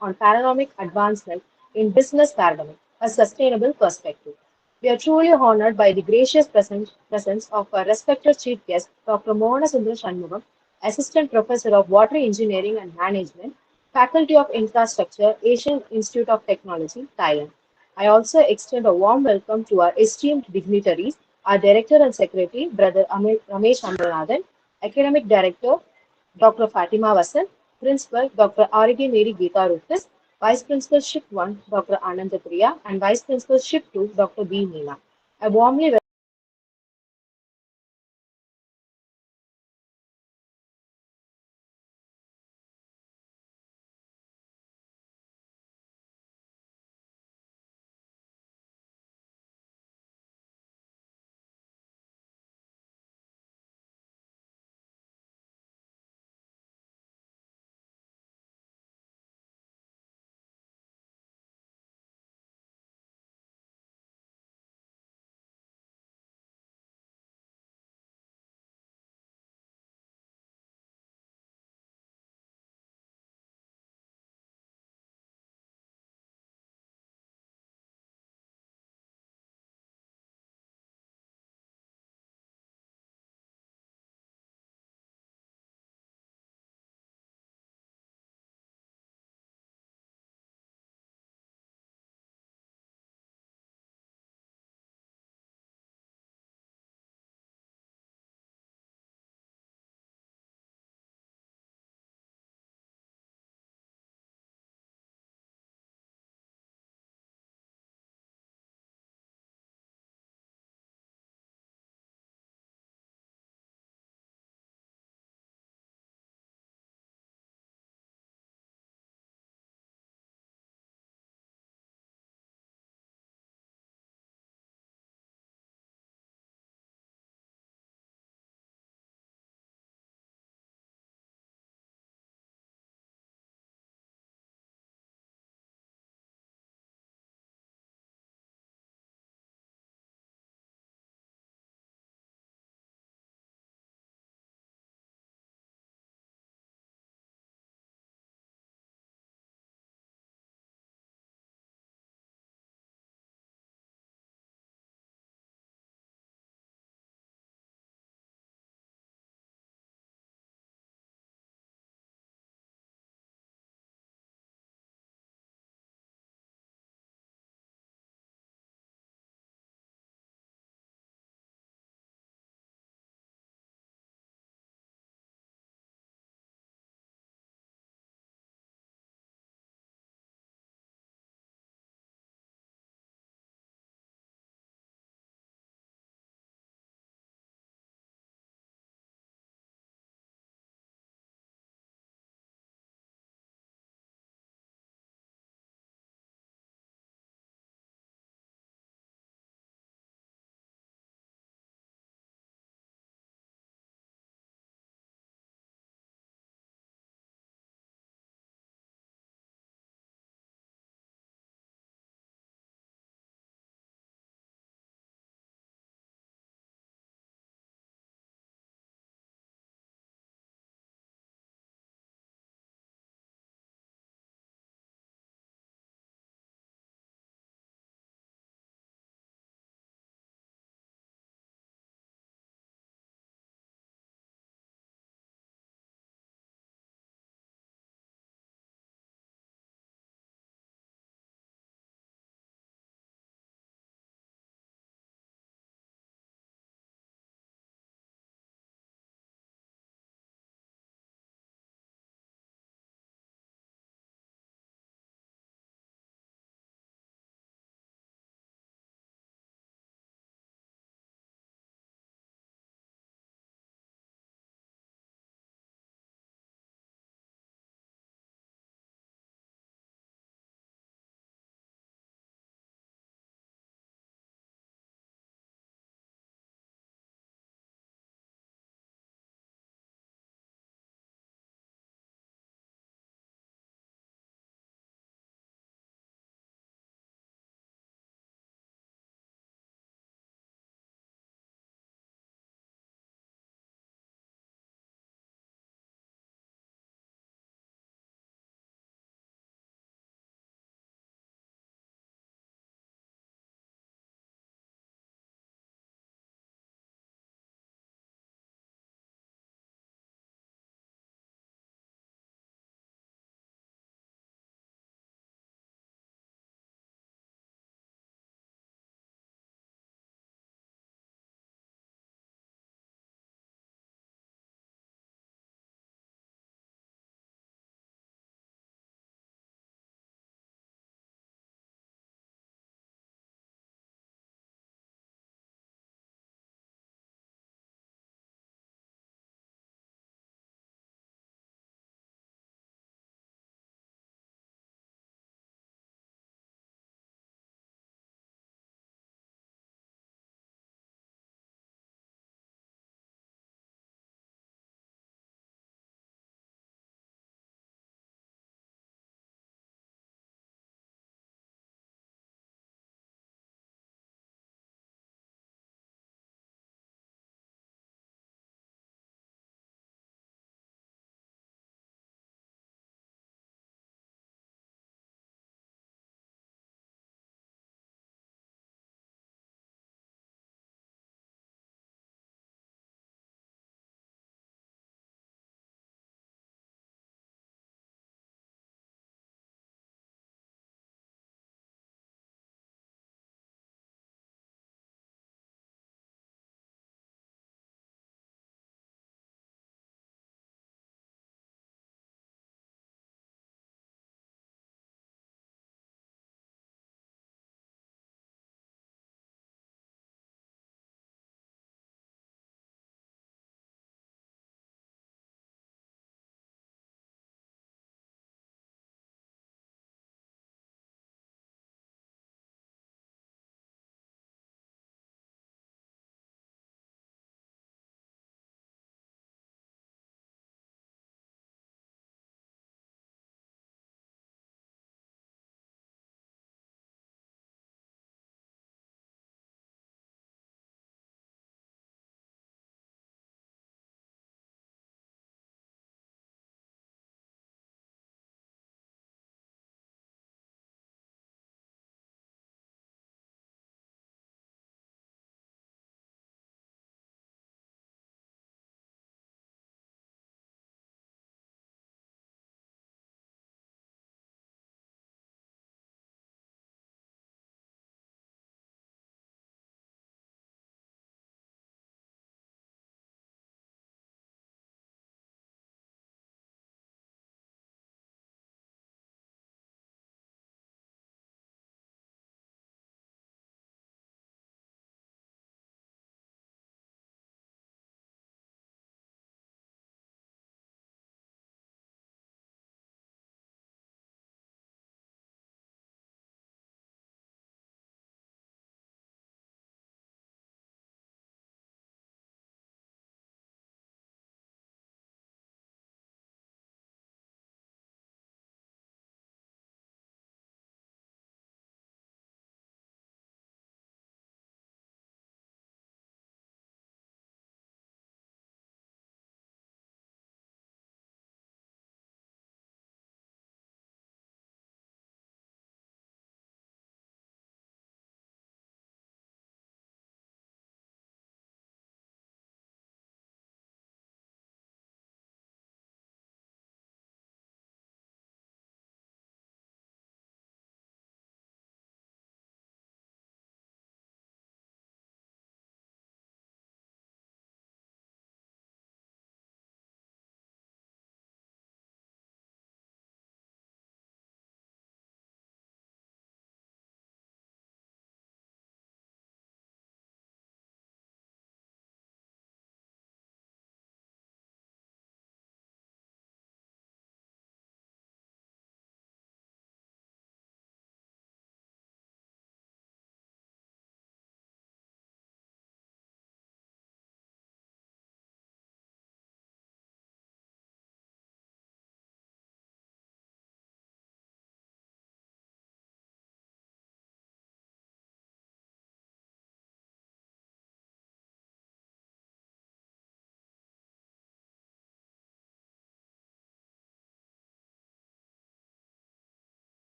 on panoramic advancement in business paradigm, a sustainable perspective. We are truly honored by the gracious presence of our respected chief guest, Dr. Mohana Sundar Shanmugam, Assistant Professor of Water Engineering and Management, Faculty of Infrastructure, Asian Institute of Technology, Thailand. I also extend a warm welcome to our esteemed dignitaries, our Director and Secretary, Brother Ramesh Amarnathan, Academic Director, Dr. Fatima Vasan, Principal, Dr. R.G. Mary Geeta Rufus, Vice Principal Ship 1, Dr. Ananda Priya, and Vice Principal Ship 2, Dr. B. Meena. I warmly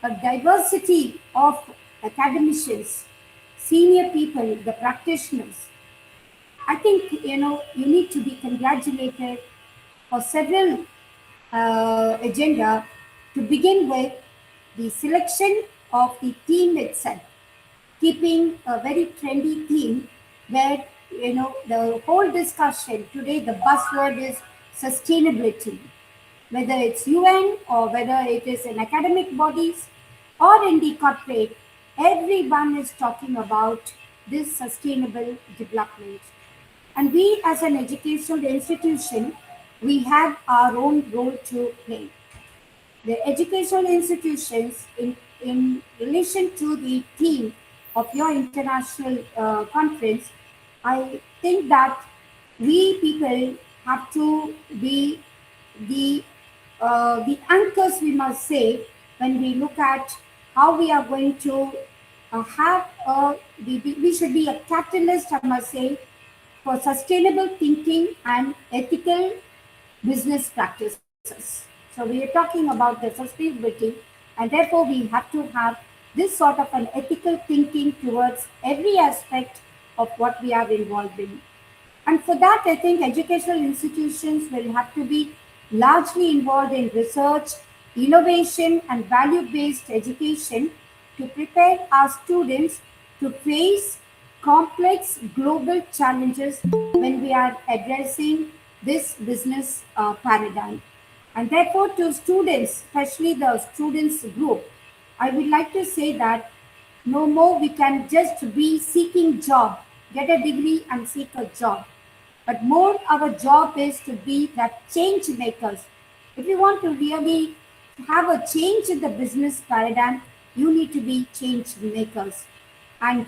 a diversity of academicians, senior people, the practitioners. I think you need to be congratulated for several agenda. To begin with, the selection of the theme itself, keeping a very trendy theme where the whole discussion today, the buzzword is sustainability, whether it's UN or whether it is in academic bodies or in the corporate, everyone is talking about this sustainable development. And we as an educational institution, we have our own role to play. The educational institutions, in relation to the theme of your international conference, I think that we people have to be the the anchors, we must say, when we look at how we are going to have we should be a catalyst, I must say, for sustainable thinking and ethical business practices. So we are talking about the sustainability, and therefore we have to have this sort of an ethical thinking towards every aspect of what we are involved in. And for that, I think educational institutions will have to be largely involved in research, innovation, and value based education to prepare our students to face complex global challenges when we are addressing this business paradigm. And therefore, to students, especially the students group, I would like to say that no more we can just be seeking job, get a degree and seek a job. But more our job is to be that change makers. If you want to really have a change in the business paradigm, you need to be change makers. And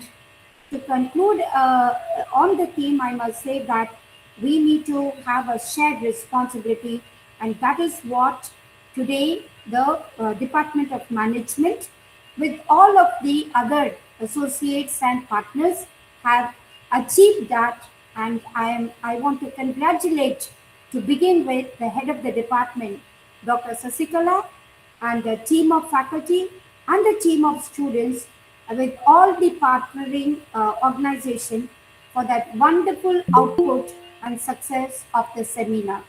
to conclude on the theme, I must say that we need to have a shared responsibility, and that is what today the Department of Management, with all of the other associates and partners, have achieved that. And I want to congratulate, to begin with, the head of the department, Dr. Sasikala, and the team of faculty and the team of students, with all the partnering organization for that wonderful output and success of the seminar.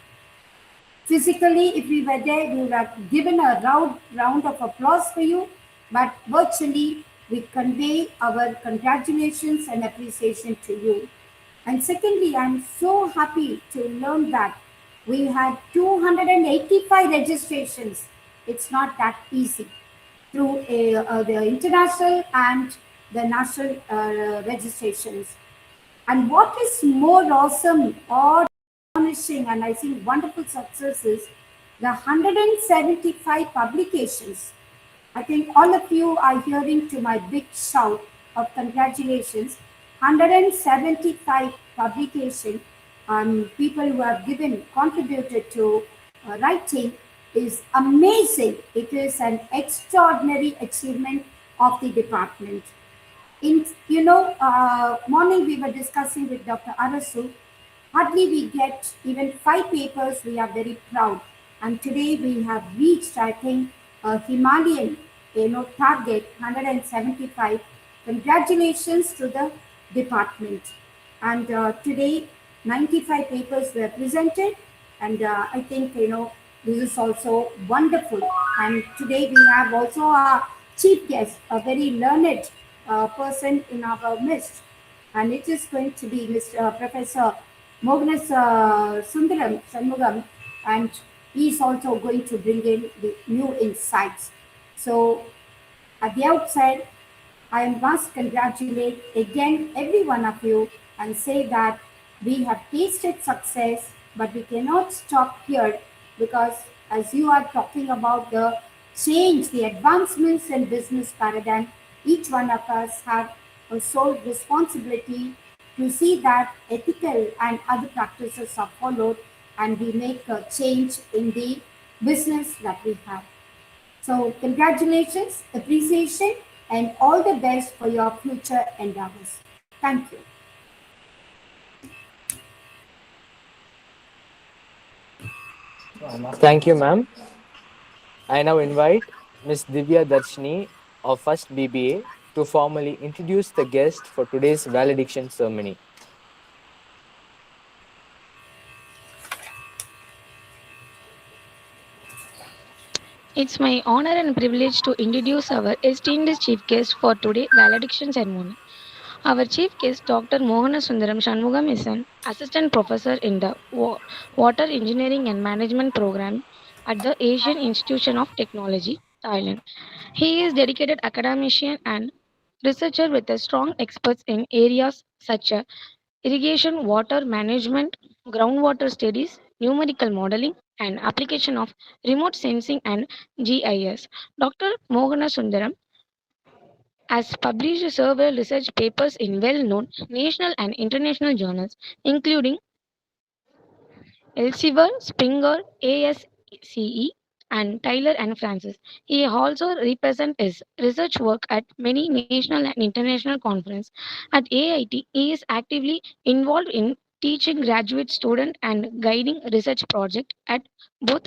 Physically, if we were there, we would have given a round of applause for you, but virtually, we convey our congratulations and appreciation to you. And secondly, I'm so happy to learn that we had 285 registrations. It's not that easy through the international and the national registrations. And what is more awesome or astonishing, and I think wonderful success, is the 175 publications. I think all of you are hearing to my big shout of congratulations. 175 publication, people who have contributed to writing, is amazing. It is an extraordinary achievement of the department. In morning we were discussing with Dr. Arasu, hardly we get even 5 papers, we are very proud. And today we have reached, I think, a Himalayan target, 175. Congratulations to the department. And today 95 papers were presented, and I think this is also wonderful. And today we have also our chief guest, a very learned person in our midst, and it is going to be Mr. Professor Mognas Sundaram Shanmugam, and he is also going to bring in the new insights. So at the outset, I must congratulate again every one of you and say that we have tasted success, but we cannot stop here, because as you are talking about the change, the advancements in business paradigm, each one of us have a sole responsibility to see that ethical and other practices are followed, and we make a change in the business that we have. So congratulations, appreciation, and all the best for your future endeavors. Thank you. Thank you, ma'am. I now invite Ms. Divya Darshini of First BBA to formally introduce the guest for today's valediction ceremony. It's my honor and privilege to introduce our esteemed chief guest for today valediction ceremony. Our chief guest, Dr. Mohana Sundaram Shanmugam, is an assistant professor in the Water Engineering and Management program at the Asian Institution of Technology, Thailand. He is dedicated academician and researcher with a strong experts in areas such as irrigation, water management, groundwater studies, numerical modeling, and application of remote sensing and GIS. Dr. Mohana Sundaram has published several research papers in well known national and international journals, including Elsevier, Springer, ASCE, and Taylor and Francis. He also represents his research work at many national and international conferences. At AIT, he is actively involved in teaching graduate students and guiding research projects at both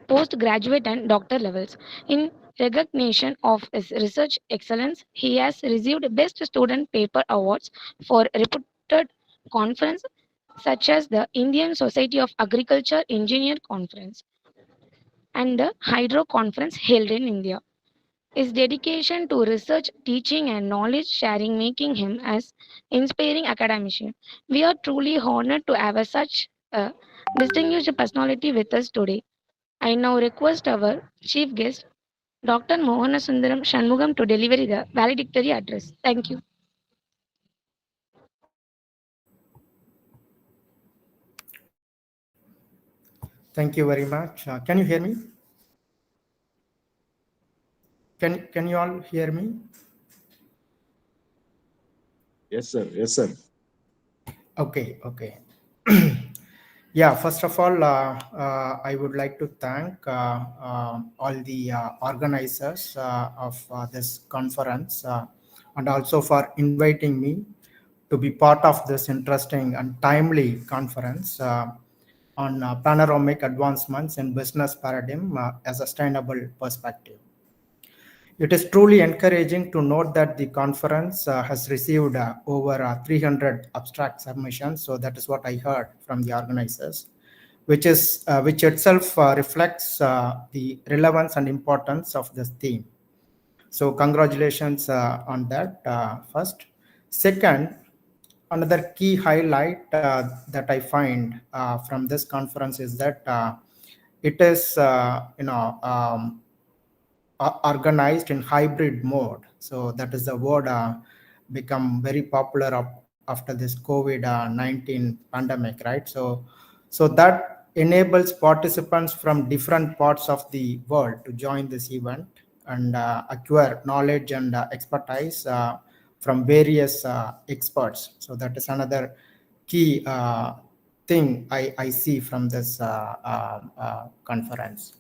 postgraduate and doctor levels. In recognition of his research excellence, he has received Best Student Paper Awards for reputed conferences such as the Indian Society of Agriculture Engineer Conference and the Hydro Conference held in India. His dedication to research, teaching, and knowledge sharing making him as inspiring academician. We are truly honored to have such a distinguished personality with us today. I now request our chief guest, Dr. Mohana Sundaram Shanmugam, to deliver the valedictory address. Thank you. Thank you very much. Can you hear me? Can you all hear me? Yes, sir. Yes, sir. Okay, okay. Yeah, first of all, I would like to thank all the organizers of this conference and also for inviting me to be part of this interesting and timely conference on panoramic advancements in business paradigm as a sustainable perspective. It is truly encouraging to note that the conference has received over 300 abstract submissions. So that is what I heard from the organizers, which itself reflects the relevance and importance of this theme. So congratulations on that. First, second, another key highlight that I find from this conference is that it is organized in hybrid mode. So that is the word become very popular after this COVID-19 pandemic, right? So that enables participants from different parts of the world to join this event and acquire knowledge and expertise from various experts. So that is another key thing I see from this conference.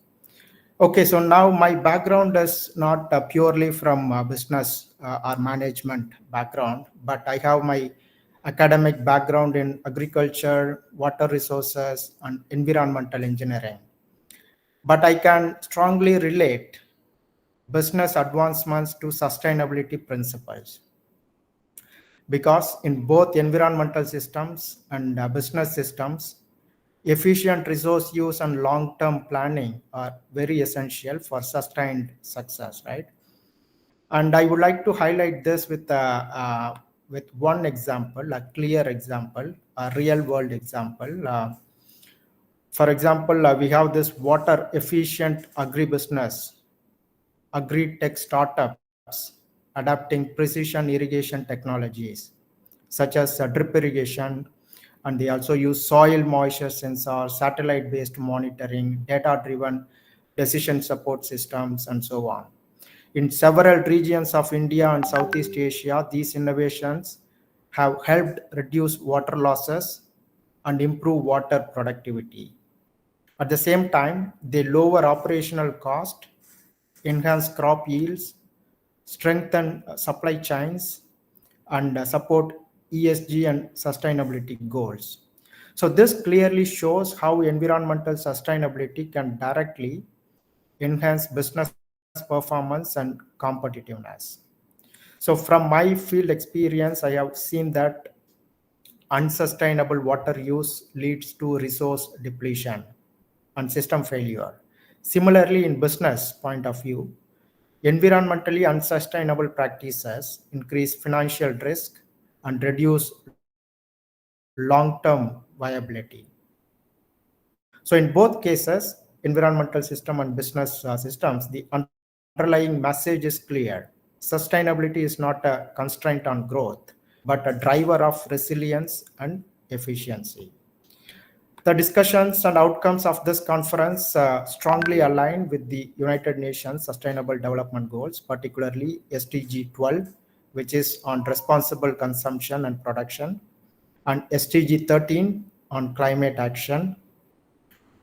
Okay, so now my background is not purely from business or management background, but I have my academic background in agriculture, water resources, and environmental engineering. But I can strongly relate business advancements to sustainability principles because in both environmental systems and business systems, efficient resource use and long-term planning are very essential for sustained success, right? And I would like to highlight this with one example, a clear example, a real-world example. For example, we have this water-efficient agribusiness, agri-tech startups adapting precision irrigation technologies, such as drip irrigation, and they also use soil moisture sensors, satellite-based monitoring, data-driven decision support systems, and so on. In several regions of India and Southeast Asia, these innovations have helped reduce water losses and improve water productivity. At the same time, they lower operational cost, enhance crop yields, strengthen supply chains, and support ESG and sustainability goals. So this clearly shows how environmental sustainability can directly enhance business performance and competitiveness. So from my field experience, I have seen that unsustainable water use leads to resource depletion and system failure. Similarly, in business point of view, environmentally unsustainable practices increase financial risk and reduce long-term viability. So in both cases, environmental system and business systems, the underlying message is clear. Sustainability is not a constraint on growth, but a driver of resilience and efficiency. The discussions and outcomes of this conference strongly align with the United Nations Sustainable Development Goals, particularly SDG 12, which is on responsible consumption and production, and SDG 13 on climate action.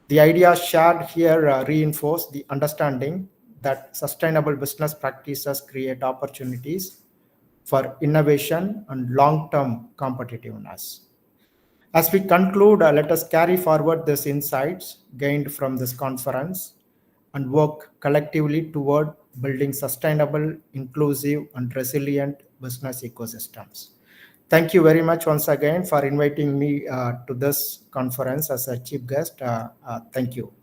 The ideas shared here reinforce the understanding that sustainable business practices create opportunities for innovation and long-term competitiveness. As we conclude, let us carry forward these insights gained from this conference and work collectively toward building sustainable, inclusive, and resilient business ecosystems. Thank you very much once again for inviting me to this conference as a chief guest. Thank you.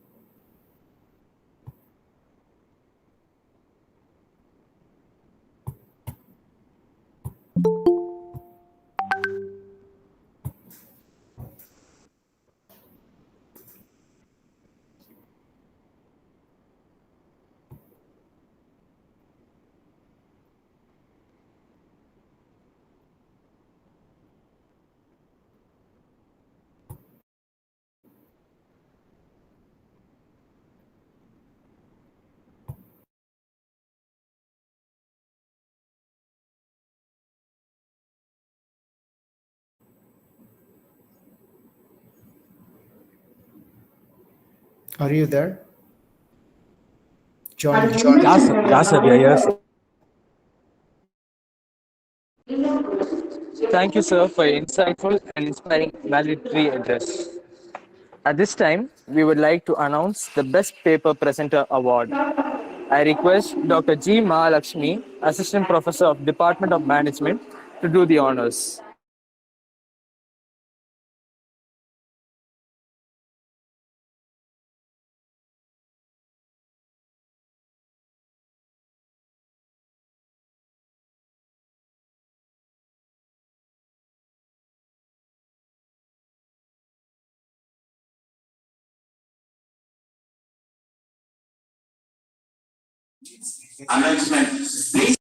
Are you there? John. Yeah, sir, we are here. Thank you, sir, for your insightful and inspiring valedictory address. At this time, we would like to announce the Best Paper Presenter Award. I request Dr. G. Mahalakshmi, Assistant Professor of Department of Management, to do the honors. Announcement. Please.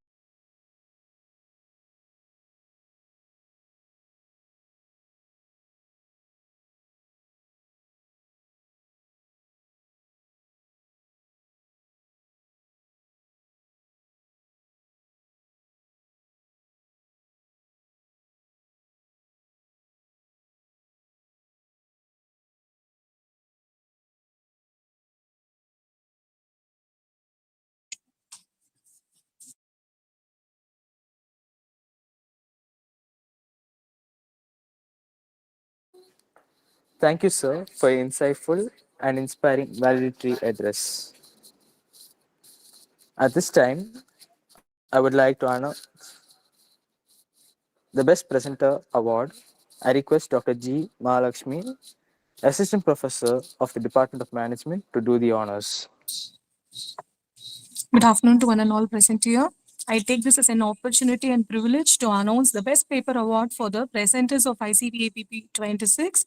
Thank you, sir, for your insightful and inspiring valedictory address. At this time, I would like to honor the Best Presenter Award. I request Dr. G. Mahalakshmi, Assistant Professor of the Department of Management, to do the honors. Good afternoon to one and all present here. I take this as an opportunity and privilege to announce the Best Paper Award for the presenters of ICPABP 26.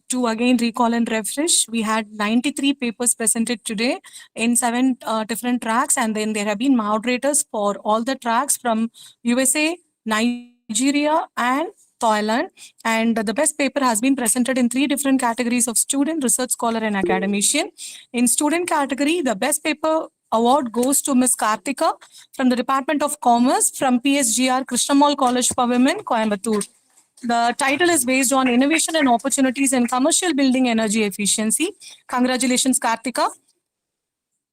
To again recall and refresh, we had 93 papers presented today in 7 different tracks, and then there have been moderators for all the tracks from USA, Nigeria, and Thailand. And the best paper has been presented in 3 different categories of student, research scholar, and academician. In student category, the best paper award goes to Ms. Karthika from the Department of Commerce from PSGR Krishnamal College for Women, Coimbatore. The title is based on innovation and opportunities in commercial building energy efficiency. Congratulations, Karthika.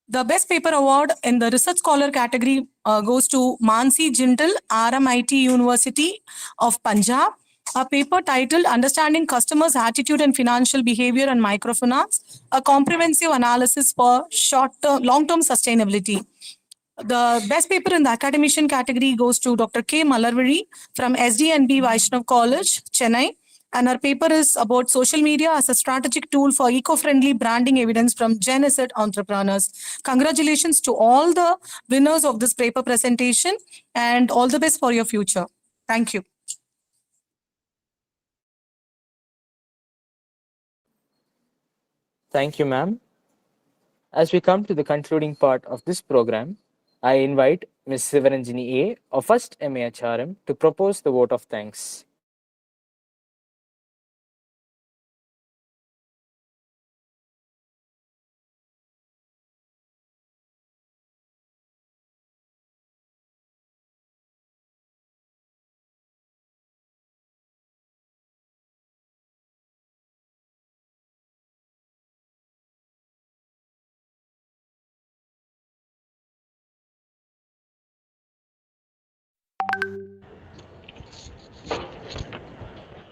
The best paper award in the research scholar category goes to Mansi Jindal, RMIT University of Punjab. A paper titled Understanding Customers' Attitude and Financial Behavior and Microfinance, a comprehensive analysis for short-term, long-term sustainability. The best paper in the academician category goes to Dr. K. Malarvari from SDNB Vaishnav College, Chennai. And our paper is about social media as a strategic tool for eco-friendly branding evidence from Gen Z entrepreneurs. Congratulations to all the winners of this paper presentation and all the best for your future. Thank you. Thank you, ma'am. As we come to the concluding part of this program, I invite Ms. Sivaranjini A. of First MAHRM to propose the vote of thanks.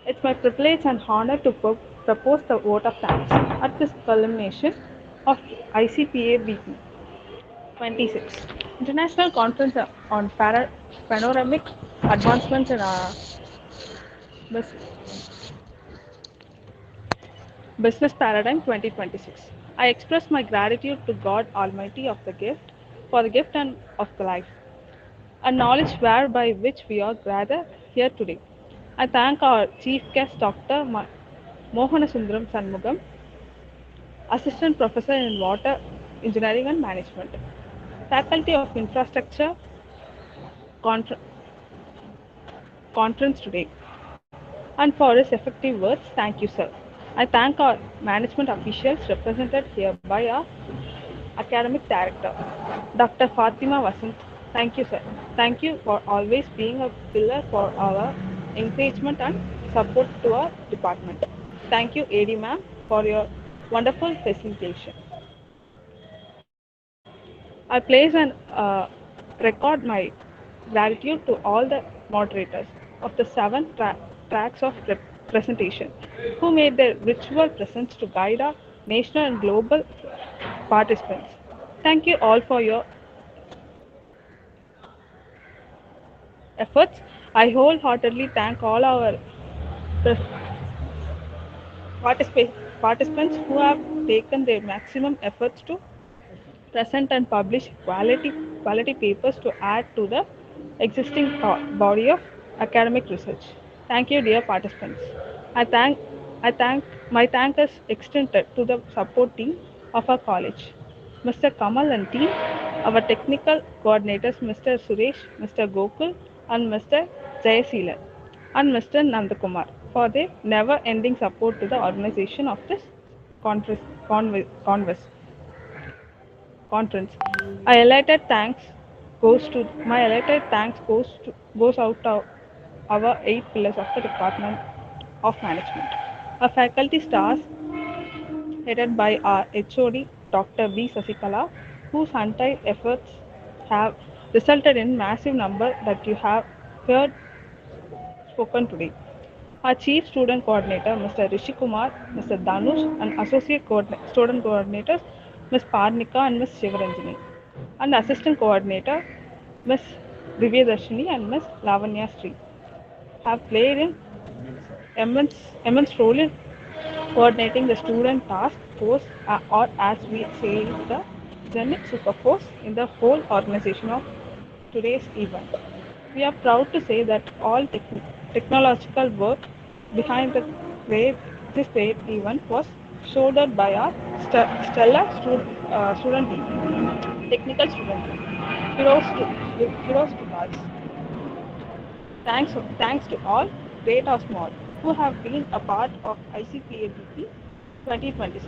It's my privilege and honor to propose the vote of thanks at this culmination of ICPABP 26 International Conference on Panoramic Advancements in Bus- Business Paradigm 2026. I express my gratitude to God Almighty of the gift for the gift and of the life, a knowledge whereby which we are gathered here today. I thank our chief guest, Dr. Mohanasundram Sanmugam, Assistant Professor in Water Engineering and Management, Faculty of Infrastructure confer- Conference today, and for his effective words. Thank you, sir. I thank our management officials represented here by our Academic Director, Dr. Fatima Vasant. Thank you, sir. Thank you for always being a pillar for our engagement and support to our department. Thank you, AD ma'am, for your wonderful presentation. I place and record my gratitude to all the moderators of the tracks of presentation who made their virtual presence to guide our national and global participants. Thank you all for your efforts. I wholeheartedly thank all our participants who have taken their maximum efforts to present and publish quality papers to add to the existing body of academic research. Thank you, dear participants. I thank my thanks is extended to the support team of our college, Mr. Kamal and team, our technical coordinators, Mr. Suresh, Mr. Gokul, and Mr. Jayaseelan, and Mr. Nandakumar for their never-ending support to the organization of this converse conference. I elated thanks goes out to our 8 pillars of the Department of Management. Our faculty stars headed by our HOD Dr. B. Sasikala, whose untied efforts have resulted in massive number that you have heard spoken today. Our Chief Student Coordinator, Mr. Rishi Kumar, Mr. Danush, and Associate Student Coordinators, Ms. Parnika and Ms. Shivaranjani, and Assistant Coordinator, Ms. Divyadarshini and Ms. Lavanya Sri, have played an immense role in coordinating the student task force, or as we say, the Zenit Super Force in the whole organization of today's event. We are proud to say that all technological work behind this great event was shouldered by our stellar student team, technical student team. Heroes to gods. Thanks to all, great or small, who have been a part of ICPABP 2026.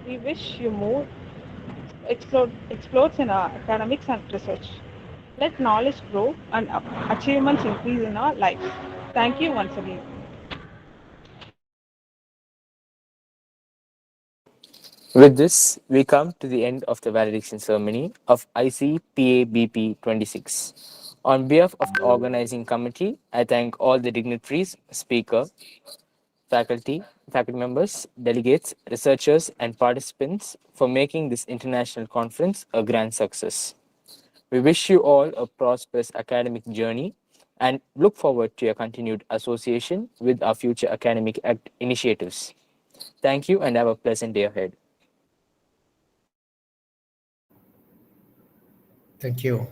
We wish you more explodes in our academics and research. Let knowledge grow and achievements increase in our lives. Thank you once again. With this, we come to the end of the valediction ceremony of ICPABP 26. On behalf of the organizing committee, I thank all the dignitaries, speaker, faculty, faculty members, delegates, researchers, and participants for making this international conference a grand success. We wish you all a prosperous academic journey and look forward to your continued association with our future academic initiatives. Thank you and have a pleasant day ahead. Thank you.